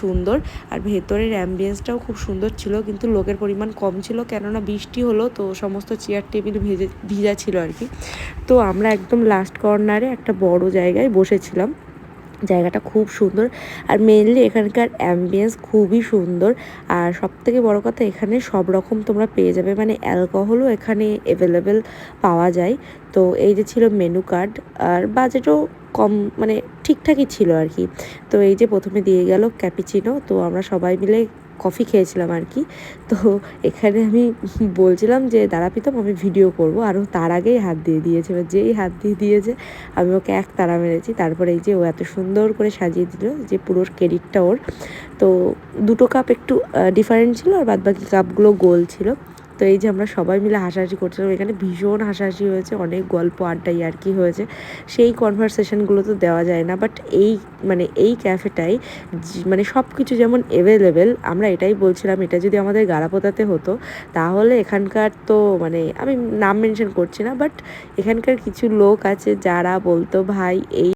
সুন্দর। আর ভেতরের অ্যাম্বিয়েন্সটাও খুব সুন্দর ছিল, কিন্তু লোকের পরিমাণ কম ছিল, কেননা বৃষ্টি হলো তো সমস্ত চেয়ার টেবিল ভিজা ছিল আর কি। তো আমরা একদম লাস্ট কর্নারে একটা বড় জায়গায় বসেছিলাম। জায়গাটা খুব সুন্দর, আর মেইনলি এখানকার অ্যাম্বিয়েন্স খুবই সুন্দর। আর সবথেকে বড় কথা, এখানে সব রকম তোমরা পেয়ে যাবে, মানে অ্যালকোহলও এখানে অ্যাভেলেবেল পাওয়া যায়। তো এই যে ছিল মেনু কার্ড, আর বাজেটও কম, মানে ঠিকঠাকই ছিল আর কি। তো এই যে প্রথমে দিয়ে গেল ক্যাপিচিনো, তো আমরা সবাই মিলে কফি খেয়েছিলাম আর কি। তো এখানে আমি বলছিলাম যে দাঁড়া প্রীতম, আমি ভিডিও করব, আর ও তার আগেই হাত দিয়ে দিয়েছে। এবার যেই হাত দিয়ে দিয়েছে আমি ওকে এক তাড়া মেরেছি। তারপরে এই যে ও এত সুন্দর করে সাজিয়ে দিল যে পুরো ক্রেডিটটা ওর। তো দুটো কাপ একটু ডিফারেন্ট ছিল, আর বাদবাকি কাপগুলো গোল ছিল। তো এই যে আমরা সবাই মিলে হাসাহাসি করছিলাম, এখানে ভীষণ হাসাহাসি হয়েছে, অনেক গল্প আড্ডা ইয়ার্কি হয়েছে। সেই কনভারসেশনগুলো তো দেওয়া যায় না, বাট এই ক্যাফেটাই মানে সব কিছু যেমন অ্যাভেলেবেল। আমরা এটাই বলছিলাম, এটা যদি আমাদের গাড়াপোতাতে হতো তাহলে এখানকার তো মানে আমি নাম মেনশন করছি না, বাট এখানকার কিছু লোক আছে যারা বলতো ভাই এই